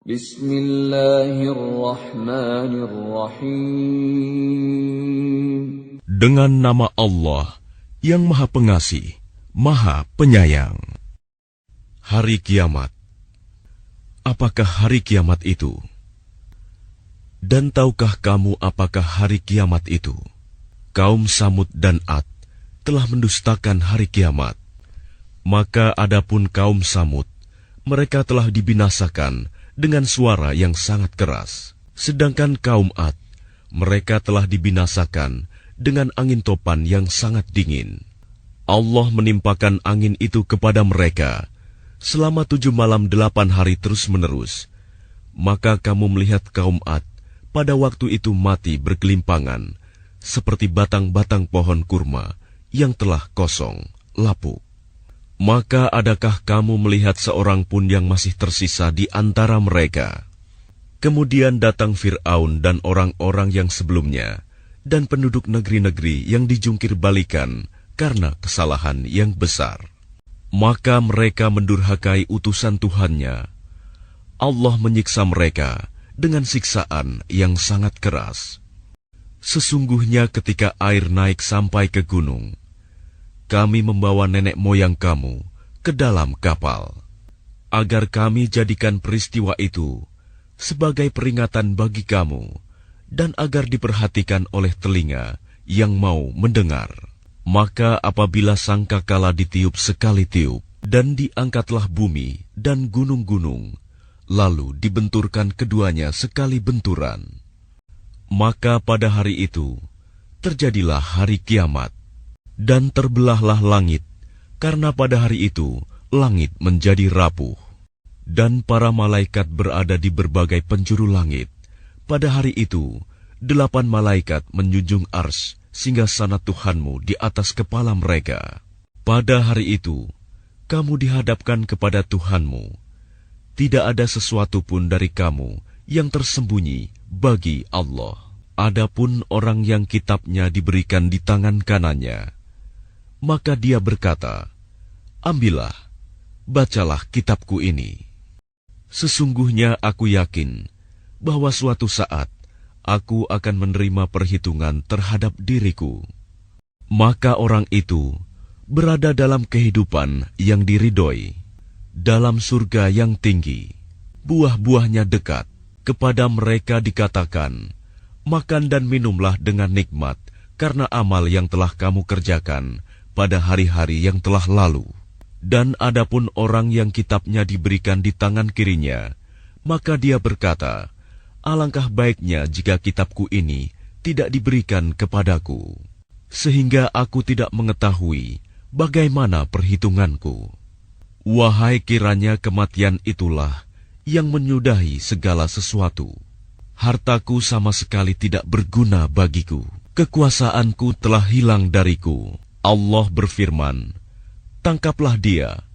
Bismillahirrahmanirrahim. Dengan nama Allah yang Maha Pengasih, Maha Penyayang. Hari Kiamat. Apakah hari kiamat itu? Dan tahukah kamu apakah hari kiamat itu? Kaum Samud dan Ad telah mendustakan hari kiamat. Maka adapun kaum Samud, mereka telah dibinasakan dengan suara yang sangat keras. Sedangkan kaum Ad, mereka telah dibinasakan dengan angin topan yang sangat dingin. Allah menimpakan angin itu kepada mereka selama 7 malam 8 hari terus-menerus. Maka kamu melihat kaum Ad pada waktu itu mati bergelimpangan, seperti batang-batang pohon kurma yang telah kosong, lapuk. Maka adakah kamu melihat seorang pun yang masih tersisa di antara mereka? Kemudian datang Fir'aun dan orang-orang yang sebelumnya, dan penduduk negeri-negeri yang dijungkir balikan karena kesalahan yang besar. Maka mereka mendurhakai utusan Tuhannya. Allah menyiksa mereka dengan siksaan yang sangat keras. Sesungguhnya ketika air naik sampai ke gunung, kami membawa nenek moyang kamu ke dalam kapal, agar kami jadikan peristiwa itu sebagai peringatan bagi kamu, dan agar diperhatikan oleh telinga yang mau mendengar. Maka apabila sangkakala ditiup sekali tiup, dan diangkatlah bumi dan gunung-gunung, lalu dibenturkan keduanya sekali benturan, maka pada hari itu terjadilah hari kiamat, dan terbelahlah langit, karena pada hari itu langit menjadi rapuh, dan para malaikat berada di berbagai penjuru langit. Pada hari itu 8 malaikat menjunjung ars singgasana Tuhanmu di atas kepala mereka. Pada hari itu kamu dihadapkan kepada Tuhanmu. Tidak ada sesuatu pun dari kamu yang tersembunyi bagi Allah. Adapun orang yang kitabnya diberikan di tangan kanannya, maka dia berkata, "Ambillah, bacalah kitabku ini. Sesungguhnya aku yakin bahwa suatu saat aku akan menerima perhitungan terhadap diriku." Maka orang itu berada dalam kehidupan yang diridhoi, dalam surga yang tinggi, buah-buahnya dekat. Kepada mereka dikatakan, "Makan dan minumlah dengan nikmat karena amal yang telah kamu kerjakan pada hari-hari yang telah lalu." Dan adapun orang yang kitabnya diberikan di tangan kirinya, maka dia berkata, "Alangkah baiknya jika kitabku ini tidak diberikan kepadaku, sehingga aku tidak mengetahui bagaimana perhitunganku." Wahai kiranya kematian itulah yang menyudahi segala sesuatu. Hartaku sama sekali tidak berguna bagiku. Kekuasaanku telah hilang dariku. Allah berfirman, "Tangkaplah dia,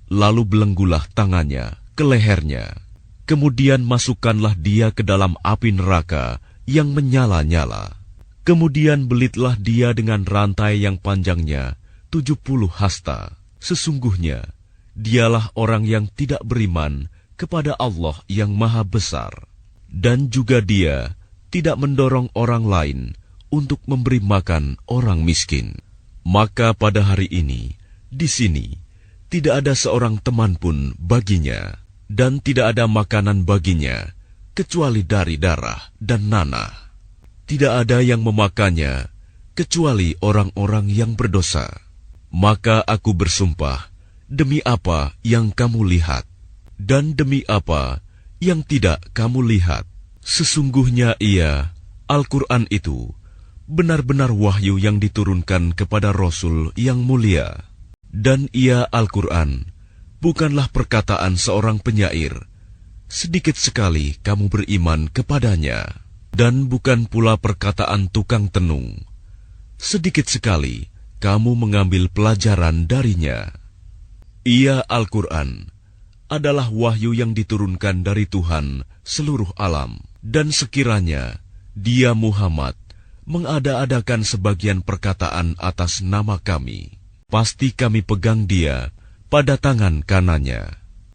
lalu belenggulah tangannya ke lehernya. Kemudian masukkanlah dia ke dalam api neraka yang menyala-nyala. Kemudian belitlah dia dengan rantai yang panjangnya 70 hasta. Sesungguhnya dialah orang yang tidak beriman kepada Allah yang Maha Besar. Dan juga dia tidak mendorong orang lain untuk memberi makan orang miskin." Maka pada hari ini, di sini, tidak ada seorang teman pun baginya, dan tidak ada makanan baginya, kecuali dari darah dan nanah. Tidak ada yang memakannya, kecuali orang-orang yang berdosa. Maka aku bersumpah, demi apa yang kamu lihat, dan demi apa yang tidak kamu lihat. Sesungguhnya ia, Al-Quran itu, benar-benar wahyu yang diturunkan kepada Rasul yang mulia. Dan ia, Al-Quran, bukanlah perkataan seorang penyair. Sedikit sekali kamu beriman kepadanya. Dan bukan pula perkataan tukang tenung. Sedikit sekali kamu mengambil pelajaran darinya. Ia, Al-Quran, adalah wahyu yang diturunkan dari Tuhan seluruh alam. Dan sekiranya dia, Muhammad, mengada-adakan sebagian perkataan atas nama kami, pasti kami pegang dia pada tangan kanannya.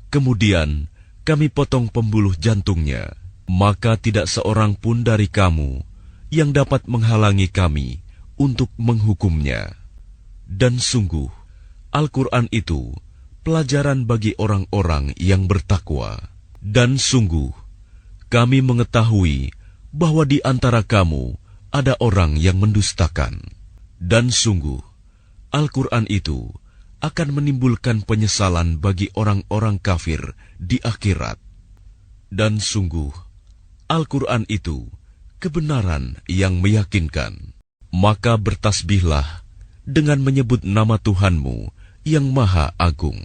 Kemudian kami potong pembuluh jantungnya, maka tidak seorang pun dari kamu yang dapat menghalangi kami untuk menghukumnya. Dan sungguh, Al-Quran itu pelajaran bagi orang-orang yang bertakwa. Dan sungguh, kami mengetahui bahwa di antara kamu ada orang yang mendustakan. Dan sungguh, Al-Quran itu akan menimbulkan penyesalan bagi orang-orang kafir di akhirat. Dan sungguh, Al-Quran itu kebenaran yang meyakinkan. Maka bertasbihlah dengan menyebut nama Tuhanmu yang Maha Agung.